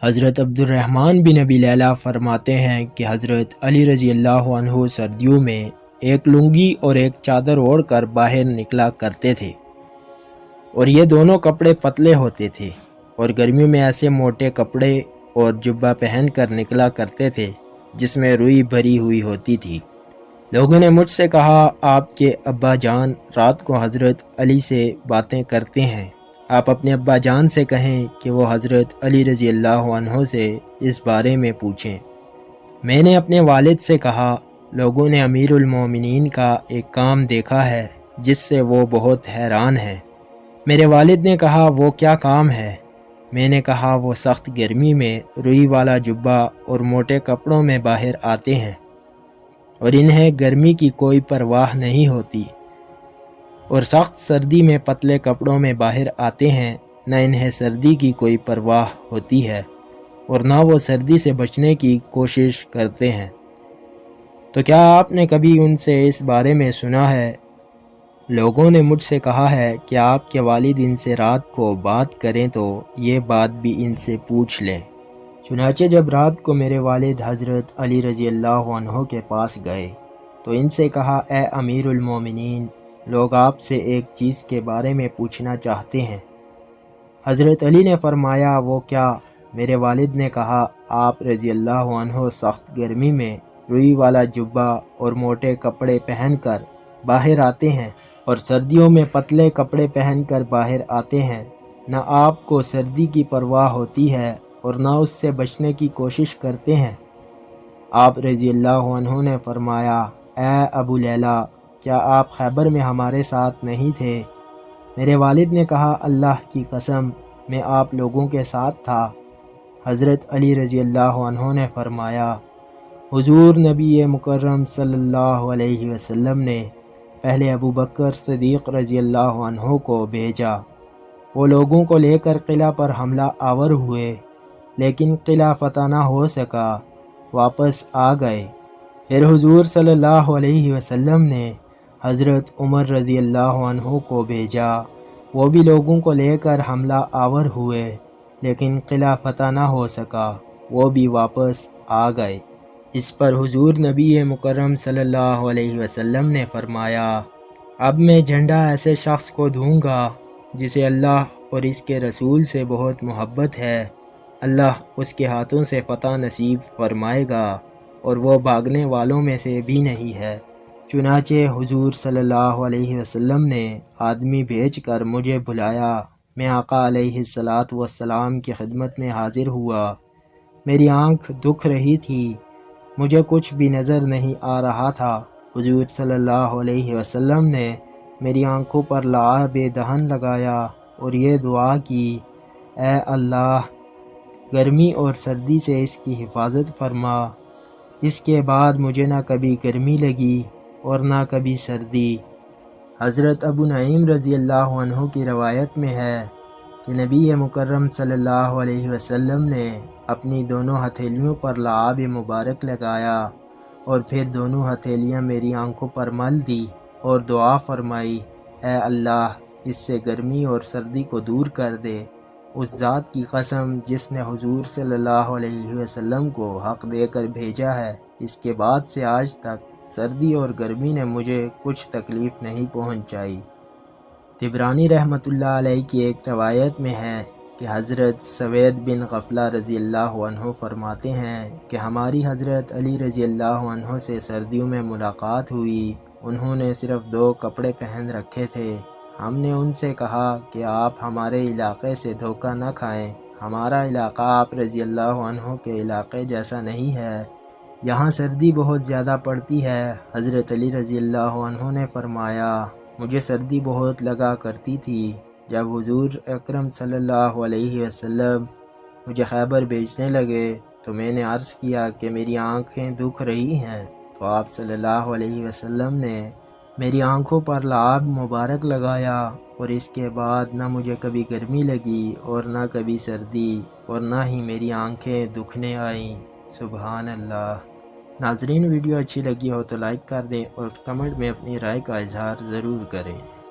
حضرت عبدالرحمن بن ابی لیلہ فرماتے ہیں کہ حضرت علی رضی اللہ عنہ سردیوں میں ایک لنگی اور ایک چادر اوڑھ کر باہر نکلا کرتے تھے، اور یہ دونوں کپڑے پتلے ہوتے تھے، اور گرمیوں میں ایسے موٹے کپڑے اور جبہ پہن کر نکلا کرتے تھے جس میں روئی بھری ہوئی ہوتی تھی۔ لوگوں نے مجھ سے کہا، آپ کے ابا جان رات کو حضرت علی سے باتیں کرتے ہیں، آپ اپنے ابا جان سے کہیں کہ وہ حضرت علی رضی اللہ عنہ سے اس بارے میں پوچھیں۔ میں نے اپنے والد سے کہا، لوگوں نے امیر المومنین کا ایک کام دیکھا ہے جس سے وہ بہت حیران ہیں۔ میرے والد نے کہا، وہ کیا کام ہے؟ میں نے کہا، وہ سخت گرمی میں روئی والا جبہ اور موٹے کپڑوں میں باہر آتے ہیں، اور انہیں گرمی کی کوئی پرواہ نہیں ہوتی، اور سخت سردی میں پتلے کپڑوں میں باہر آتے ہیں، نہ انہیں سردی کی کوئی پرواہ ہوتی ہے اور نہ وہ سردی سے بچنے کی کوشش کرتے ہیں۔ تو کیا آپ نے کبھی ان سے اس بارے میں سنا ہے؟ لوگوں نے مجھ سے کہا ہے کہ آپ کے والد ان سے رات کو بات کریں تو یہ بات بھی ان سے پوچھ لیں۔ چنانچہ جب رات کو میرے والد حضرت علی رضی اللہ عنہ کے پاس گئے تو ان سے کہا، اے امیر المومنین، لوگ آپ سے ایک چیز کے بارے میں پوچھنا چاہتے ہیں۔ حضرت علی نے فرمایا، وہ کیا؟ میرے والد نے کہا، آپ رضی اللہ عنہ سخت گرمی میں روئی والا جبہ اور موٹے کپڑے پہن کر باہر آتے ہیں، اور سردیوں میں پتلے کپڑے پہن کر باہر آتے ہیں، نہ آپ کو سردی کی پرواہ ہوتی ہے اور نہ اس سے بچنے کی کوشش کرتے ہیں۔ آپ رضی اللہ عنہ نے فرمایا، اے ابو لیلہ، کیا آپ خیبر میں ہمارے ساتھ نہیں تھے؟ میرے والد نے کہا، اللہ کی قسم، میں آپ لوگوں کے ساتھ تھا۔ حضرت علی رضی اللہ عنہ نے فرمایا، حضور نبی مکرم صلی اللہ علیہ وسلم نے پہلے ابو بکر صدیق رضی اللہ عنہ کو بھیجا، وہ لوگوں کو لے کر قلعہ پر حملہ آور ہوئے، لیکن قلعہ فتح نہ ہو سکا، واپس آ گئے۔ پھر حضور صلی اللہ علیہ وسلم نے حضرت عمر رضی اللہ عنہ کو بھیجا، وہ بھی لوگوں کو لے کر حملہ آور ہوئے، لیکن قلعہ فتح نہ ہو سکا، وہ بھی واپس آ گئے۔ اس پر حضور نبی مکرم صلی اللہ علیہ وسلم نے فرمایا، اب میں جھنڈا ایسے شخص کو دوں گا جسے اللہ اور اس کے رسول سے بہت محبت ہے، اللہ اس کے ہاتھوں سے فتح نصیب فرمائے گا، اور وہ بھاگنے والوں میں سے بھی نہیں ہے۔ چنانچہ حضور صلی اللہ علیہ وسلم نے آدمی بھیج کر مجھے بلایا، میں آقا علیہ الصلاۃ والسلام کی خدمت میں حاضر ہوا۔ میری آنکھ دکھ رہی تھی، مجھے کچھ بھی نظر نہیں آ رہا تھا۔ حضور صلی اللہ علیہ وسلم نے میری آنکھوں پر لعاب دہن لگایا اور یہ دعا کی، اے اللہ، گرمی اور سردی سے اس کی حفاظت فرما۔ اس کے بعد مجھے نہ کبھی گرمی لگی اور نہ کبھی سردی۔ حضرت ابو نعیم رضی اللہ عنہ کی روایت میں ہے کہ نبی مکرم صلی اللہ علیہ وسلم نے اپنی دونوں ہتھیلیوں پر لعاب مبارک لگایا اور پھر دونوں ہتھیلیاں میری آنکھوں پر مل دی اور دعا فرمائی، اے اللہ، اس سے گرمی اور سردی کو دور کر دے۔ اس ذات کی قسم جس نے حضور صلی اللہ علیہ وسلم کو حق دے کر بھیجا ہے، اس کے بعد سے آج تک سردی اور گرمی نے مجھے کچھ تکلیف نہیں پہنچائی۔ طبرانی رحمۃ اللہ علیہ کی ایک روایت میں ہے کہ حضرت سوید بن غفلہ رضی اللہ عنہ فرماتے ہیں کہ ہماری حضرت علی رضی اللہ عنہ سے سردیوں میں ملاقات ہوئی، انہوں نے صرف 2 کپڑے پہن رکھے تھے۔ ہم نے ان سے کہا کہ آپ ہمارے علاقے سے دھوکہ نہ کھائیں، ہمارا علاقہ آپ رضی اللہ عنہ کے علاقے جیسا نہیں ہے، یہاں سردی بہت زیادہ پڑتی ہے۔ حضرت علی رضی اللہ عنہ نے فرمایا، مجھے سردی بہت لگا کرتی تھی۔ جب حضور اکرم صلی اللہ علیہ وسلم مجھے خیبر بھیجنے لگے تو میں نے عرض کیا کہ میری آنکھیں دکھ رہی ہیں، تو آپ صلی اللہ علیہ وسلم نے میری آنکھوں پر لعاب مبارک لگایا، اور اس کے بعد نہ مجھے کبھی گرمی لگی اور نہ کبھی سردی، اور نہ ہی میری آنکھیں دکھنے آئیں۔ سبحان اللہ۔ ناظرین، ویڈیو اچھی لگی ہو تو لائک کر دیں اور کمنٹ میں اپنی رائے کا اظہار ضرور کریں۔